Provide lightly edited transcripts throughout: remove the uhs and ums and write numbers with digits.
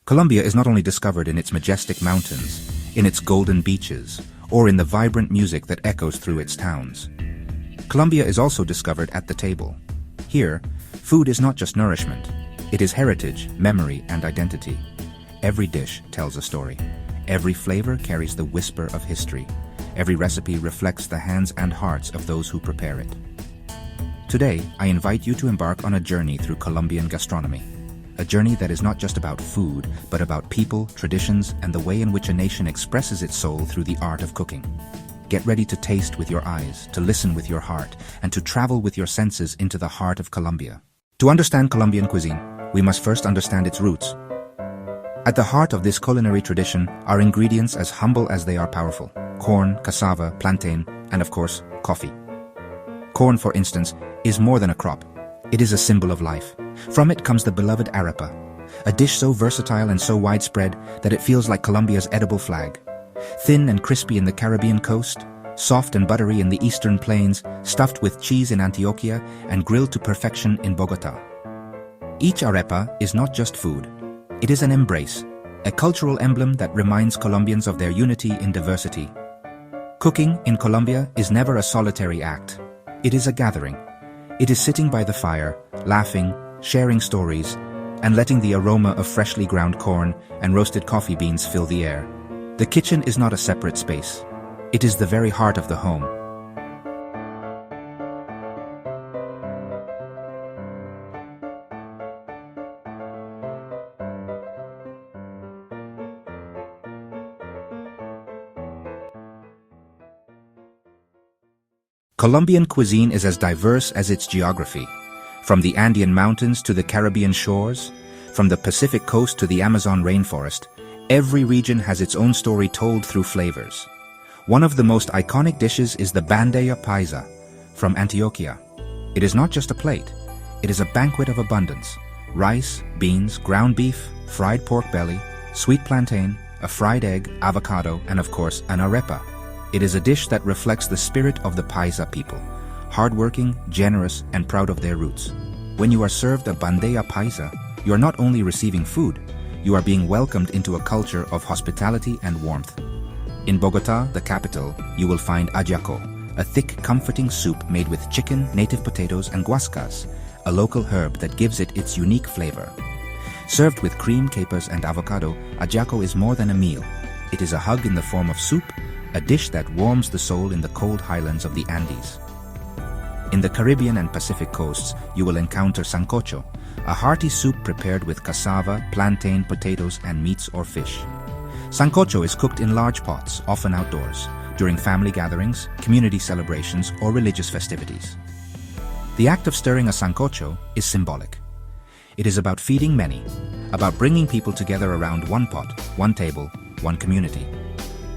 Colombia is not only discovered in its majestic mountains, in its golden beaches, or in the vibrant music that echoes through its towns. Colombia is also discovered at the table. Here, food is not just nourishment. It is heritage, memory, and identity. Every dish tells a story. Every flavor carries the whisper of history. Every recipe reflects the hands and hearts of those who prepare it. Today, I invite you to embark on a journey through Colombian gastronomy. A journey that is not just about food, but about people, traditions, and the way in which a nation expresses its soul through the art of cooking. Get ready to taste with your eyes, to listen with your heart, and to travel with your senses into the heart of Colombia. To understand Colombian cuisine, we must first understand its roots. At the heart of this culinary tradition are ingredients as humble as they are powerful: corn, cassava, plantain, and of course, coffee. Corn, for instance, is more than a crop. It is a symbol of life. From it comes the beloved arepa, a dish so versatile and so widespread that it feels like Colombia's edible flag. Thin and crispy in the Caribbean coast, soft and buttery in the eastern plains, stuffed with cheese in Antioquia, and grilled to perfection in Bogota. Each arepa is not just food. It is an embrace, a cultural emblem that reminds Colombians of their unity in diversity. Cooking in Colombia is never a solitary act. It is a gathering. It is sitting by the fire, laughing, sharing stories, and letting the aroma of freshly ground corn and roasted coffee beans fill the air. The kitchen is not a separate space. It is the very heart of the home. Colombian cuisine is as diverse as its geography. From the Andean mountains to the Caribbean shores, from the Pacific coast to the Amazon rainforest, every region has its own story told through flavors. One of the most iconic dishes is the bandeja paisa from Antioquia. It is not just a plate. It is a banquet of abundance. Rice, beans, ground beef, fried pork belly, sweet plantain, a fried egg, avocado, and of course, an arepa. It is a dish that reflects the spirit of the paisa people, hardworking, generous, and proud of their roots. When you are served a bandeja paisa, you are not only receiving food, you are being welcomed into a culture of hospitality and warmth. In Bogota, the capital, you will find ajiaco, a thick, comforting soup made with chicken, native potatoes, and guascas, a local herb that gives it its unique flavor. Served with cream, capers, and avocado, ajiaco is more than a meal. It is a hug in the form of soup, a dish that warms the soul in the cold highlands of the Andes. In the Caribbean and Pacific coasts, you will encounter sancocho, a hearty soup prepared with cassava, plantain, potatoes, and meats or fish. Sancocho is cooked in large pots, often outdoors, during family gatherings, community celebrations, or religious festivities. The act of stirring a sancocho is symbolic. It is about feeding many, about bringing people together around one pot, one table, one community.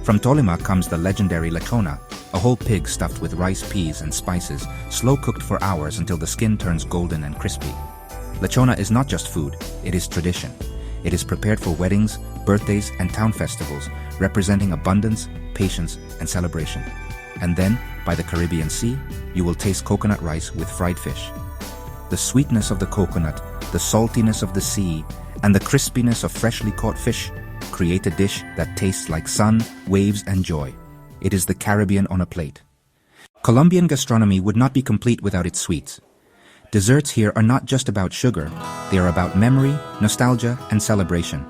From Tolima comes the legendary lechona, a whole pig stuffed with rice, peas, and spices, slow-cooked for hours until the skin turns golden and crispy. Lechona is not just food, it is tradition. It is prepared for weddings, birthdays, and town festivals, representing abundance, patience, and celebration. And then, by the Caribbean Sea, you will taste coconut rice with fried fish. The sweetness of the coconut, the saltiness of the sea, and the crispiness of freshly caught fish create a dish that tastes like sun, waves, and joy. It is the Caribbean on a plate. Colombian gastronomy would not be complete without its sweets. Desserts here are not just about sugar, they are about memory, nostalgia, and celebration.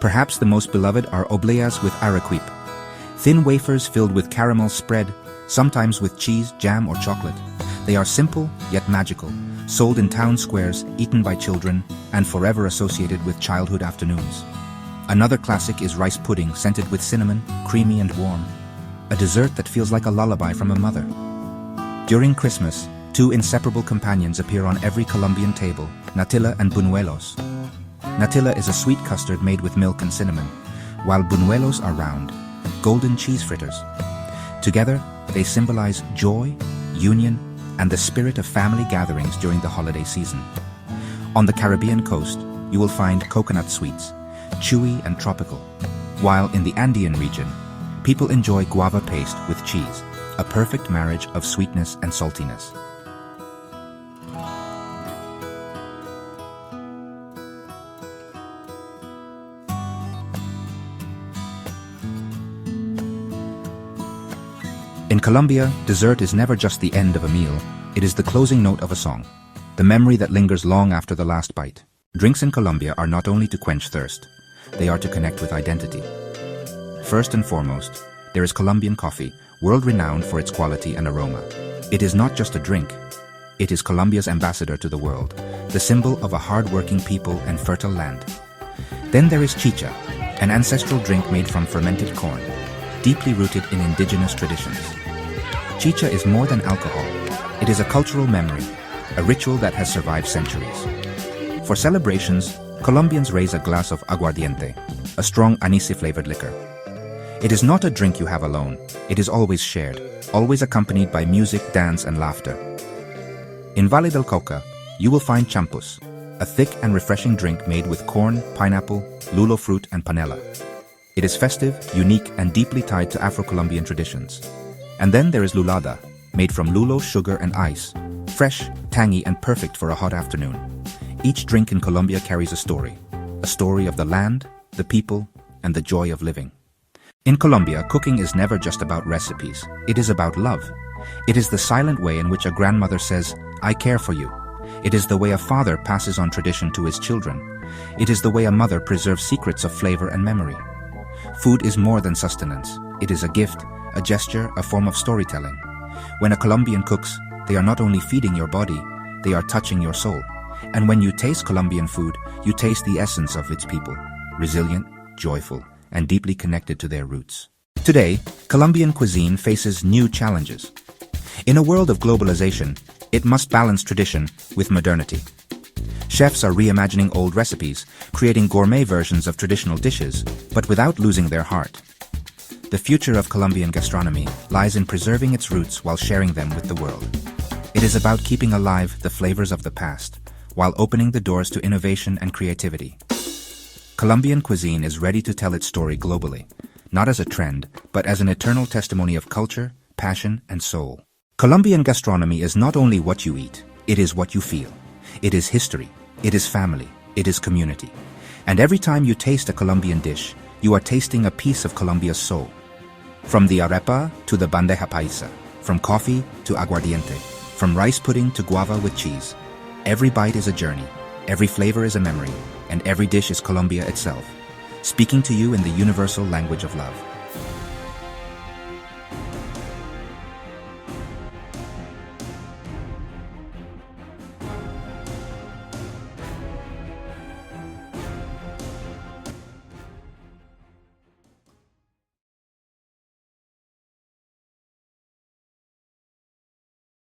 Perhaps the most beloved are obleas with arequipe, thin wafers filled with caramel spread, sometimes with cheese, jam, or chocolate. They are simple, yet magical, sold in town squares, eaten by children, and forever associated with childhood afternoons. Another classic is rice pudding scented with cinnamon, creamy and warm. A dessert that feels like a lullaby from a mother. During Christmas, two inseparable companions appear on every Colombian table, natilla and buñuelos. Natilla is a sweet custard made with milk and cinnamon, while buñuelos are round, golden cheese fritters. Together, they symbolize joy, union, and the spirit of family gatherings during the holiday season. On the Caribbean coast, you will find coconut sweets, chewy and tropical, while in the Andean region, people enjoy guava paste with cheese, a perfect marriage of sweetness and saltiness. In Colombia, dessert is never just the end of a meal, it is the closing note of a song, the memory that lingers long after the last bite. Drinks in Colombia are not only to quench thirst, they are to connect with identity. First and foremost, there is Colombian coffee, world-renowned for its quality and aroma. It is not just a drink, it is Colombia's ambassador to the world, the symbol of a hard-working people and fertile land. Then there is chicha, an ancestral drink made from fermented corn, deeply rooted in indigenous traditions. Chicha is more than alcohol. It is a cultural memory, a ritual that has survived centuries. For celebrations, Colombians raise a glass of aguardiente, a strong anise-flavored liquor. It is not a drink you have alone, it is always shared, always accompanied by music, dance, and laughter. In Valle del Cauca, you will find champús, a thick and refreshing drink made with corn, pineapple, lulo fruit, and panela. It is festive, unique, and deeply tied to Afro-Colombian traditions. And then there is lulada, made from lulo, sugar, and ice, fresh, tangy, and perfect for a hot afternoon. Each drink in Colombia carries a story of the land, the people, and the joy of living. In Colombia, cooking is never just about recipes, it is about love. It is the silent way in which a grandmother says, "I care for you." It is the way a father passes on tradition to his children. It is the way a mother preserves secrets of flavor and memory. Food is more than sustenance. It is a gift, a gesture, a form of storytelling. When a Colombian cooks, they are not only feeding your body, they are touching your soul. And when you taste Colombian food, you taste the essence of its people, resilient, joyful, and deeply connected to their roots. Today, Colombian cuisine faces new challenges. In a world of globalization, it must balance tradition with modernity. Chefs are reimagining old recipes, creating gourmet versions of traditional dishes, but without losing their heart. The future of Colombian gastronomy lies in preserving its roots while sharing them with the world. It is about keeping alive the flavors of the past, while opening the doors to innovation and creativity. Colombian cuisine is ready to tell its story globally, not as a trend, but as an eternal testimony of culture, passion, and soul. Colombian gastronomy is not only what you eat, it is what you feel. It is history, it is family, it is community. And every time you taste a Colombian dish, you are tasting a piece of Colombia's soul. From the arepa to the bandeja paisa, from coffee to aguardiente, from rice pudding to guava with cheese. Every bite is a journey, every flavor is a memory, and every dish is Colombia itself, speaking to you in the universal language of love.